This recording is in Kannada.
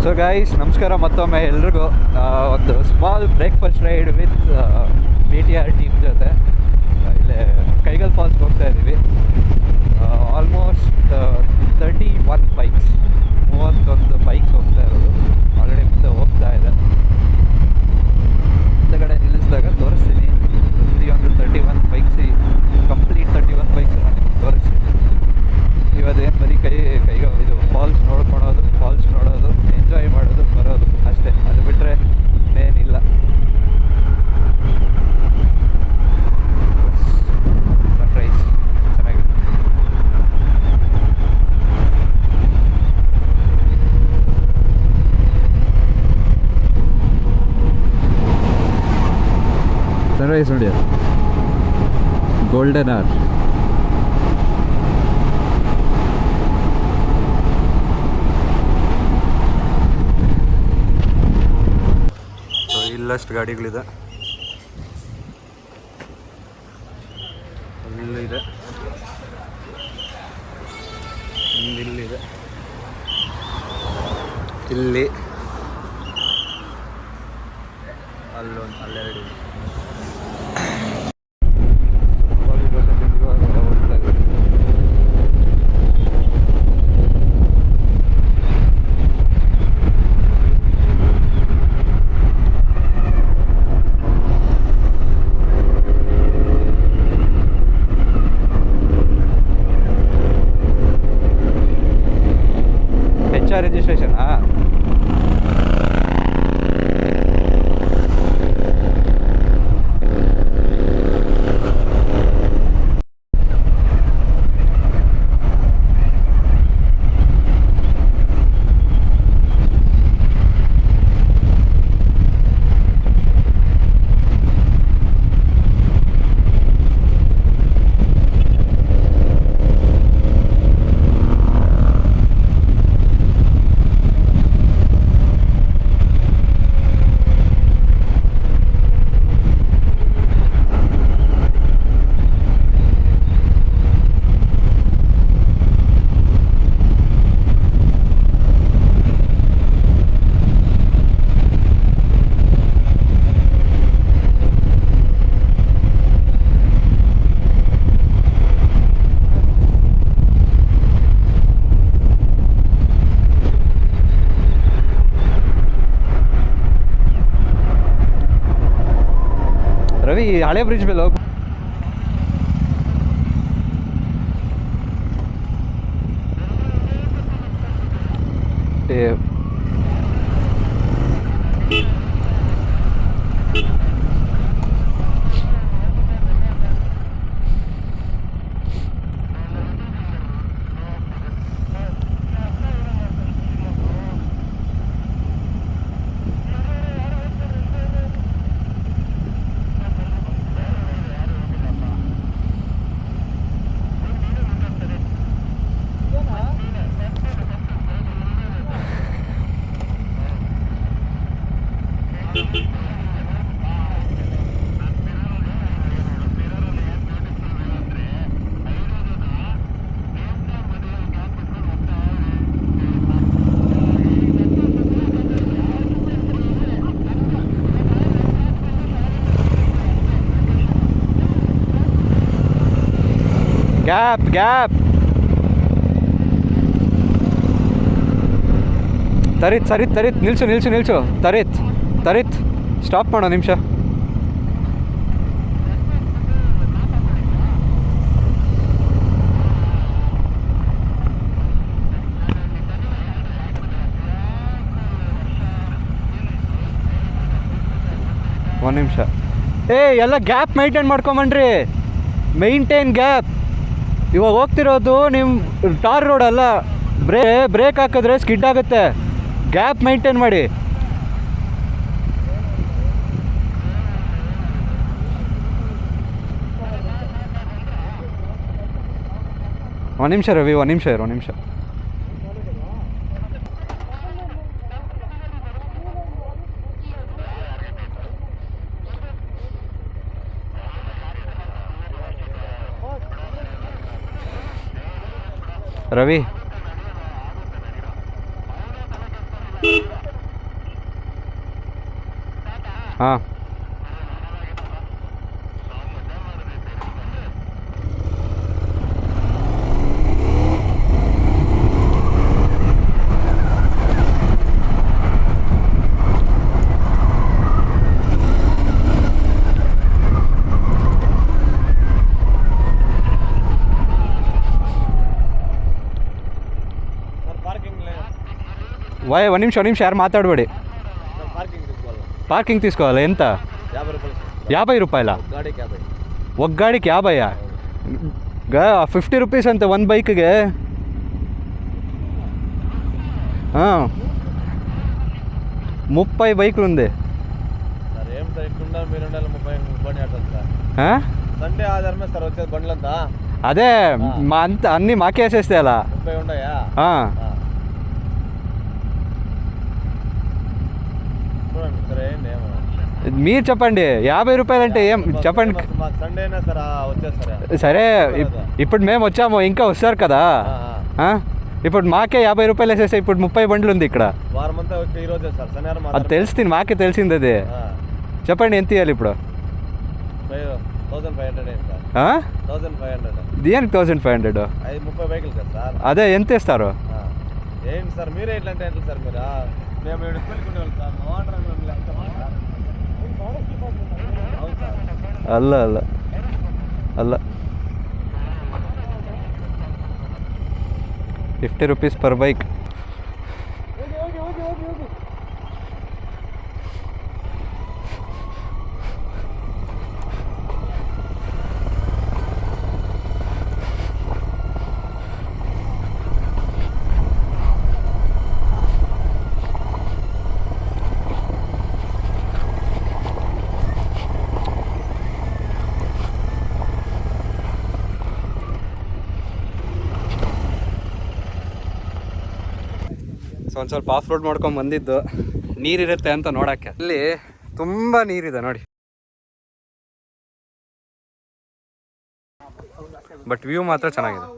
ಸೊ ಗೈಸ್, ನಮಸ್ಕಾರ ಮತ್ತೊಮ್ಮೆ ಎಲ್ರಿಗೂ. ಒಂದು small breakfast ride with BTR team ಜೊತೆ ಇಲ್ಲೇ ಕೈಗಲ್ ಫಾಲ್ಸ್ಗೆ ಹೋಗ್ತಾ ಇದ್ದೀವಿ. ಆಲ್ಮೋಸ್ಟ್ 31 ಬೈಕ್ಸ್, 31 ಬೈಕ್ಸ್ ಹೋಗ್ತಾ ಇರೋದು. ಆಲ್ರೆಡಿ ಮುಂದೆ ಹೋಗ್ತಾ ಇದೆ. ಹಿಂದಗಡೆ ನಿಲ್ಲಿಸಿದಾಗ ತೋರಿಸ್ತೀನಿ. ಪ್ರತಿಯೊಂದು 31 ಬೈಕ್ಸ್, ಕಂಪ್ಲೀಟ್ 31 ಬೈಕ್ಸ್ ನಾನು ನಿಮ್ಗೆ ತೋರಿಸ್ತೀನಿ. ಇವತ್ತೇನು ಬರೀ ಇದು ಫಾಲ್ಸ್ ನೋಡೋದು, ಎಂಜಾಯ್ ಮಾಡೋದು, ಬರೋದು ಅಷ್ಟೇ. ಅದು ಬಿಟ್ಟರೆ ಇನ್ನೇನಿಲ್ಲ. ಸನ್ರೈಸ್ ಚೆನ್ನಾಗಿದೆ. ಸನ್ರೈಸ್ ನೋಡಿ, ಗೋಲ್ಡನ್ ಅವರ್. ಇಲ್ಲಷ್ಟು ಗಾಡಿಗಳಿದೆ, ಅಲ್ಲಿದೆ, ಇಲ್ಲಿದೆ, ಇಲ್ಲಿ ಅಲ್ಲೆರಡು. ರಿಜಿಸ್ಟ್ರೇಷನ್ ರವಿ, ಹಳೆ ಬ್ರಿಡ್ಜ್ ಮೇಲೆ ಹೋಗು. ಗ್ಯಾಪ್ ತರಿತ್ ನಿಲ್ಸು. ತರಿತ್ ಸ್ಟಾಪ್ ಮಾಡೋ ನಿಮಿಷ. ಒಂದು ನಿಮಿಷ. ಎಲ್ಲ ಗ್ಯಾಪ್ ಮೈಂಟೈನ್ ಮಾಡ್ಕೊಂಬನ್ರಿ. Maintain gap. ಇವಾಗ ಹೋಗ್ತಿರೋದು ನಿಮ್ಮ ಟಾರ್ ರೋಡ್ ಅಲ್ಲ. ಬ್ರೇಕ್ ಹಾಕಿದ್ರೆ ಸ್ಕಿಡ್ ಆಗುತ್ತೆ. ಗ್ಯಾಪ್ ಮೈಂಟೈನ್ ಮಾಡಿ. ಒಂದು ನಿಮಿಷ ರವಿ, ಒಂದು ನಿಮಿಷ. ರವಿ ಹಾಂ. ಒಂದು నిమిషం ಯಾರು మాట్లాడಬೇಡಿ. పార్కింగ్ తీసుకోవాలా? ఎంత? 50 రూపాయల ఒక గాడికి 50? 50 రూపీస్ అంతే ಒಂದು బైక్ಗೆ. 30 బైకులు ఉంది. సండే ఆధారమే సార్ వచ్చేది బండ్లంతా. అదే మా అంత అన్నీ మాకే వేసేస్తే అలా 30 ఉన్నాయా? మీరు చెప్పండి. 50 రూపాయలు అంటే ఏం చెప్పండి. సండేనా సార్ వచ్చేస్తారా? సరే ఇప్పుడు మేము వచ్చాము, ఇంకా వస్తారు కదా. ఇప్పుడు మాకే 50 రూపాయలు వేసేస్తే ఇప్పుడు 30 బండ్లు ఉంది ఇక్కడ. వారమంతా ఈ రోజే సార్, శనివారం అది తెలిసింది, మాకే తెలిసింది అది. చెప్పండి ఎంత ఇవ్వాలి ఇప్పుడు? 1500. 1500. దేనికి 1500? 30 బైకులు కదా సార్. అదే ఎంత ఇస్తారు? ఏంటి సార్ మీరే ఎట్లా అంటే ఎట్లా సార్ మీరు? మేము ఇక్కడ పెళ్ళికుంటే సార్ అవును సార్. అల్ల అల్ల అల్ల 50 రూపీస్ పర్ బైక్. ಒಂದು ಸ್ವಲ್ಪ ಆಫ್ ರೋಡ್ ಮಾಡ್ಕೊಂಡು ಬಂದಿದ್ದು, ನೀರಿರುತ್ತೆ ಅಂತ ನೋಡೋಕ್ಕೆ. ಇಲ್ಲಿ ತುಂಬ ನೀರಿದೆ ನೋಡಿ, ಬಟ್ ವ್ಯೂ ಮಾತ್ರ ಚೆನ್ನಾಗಿದೆ.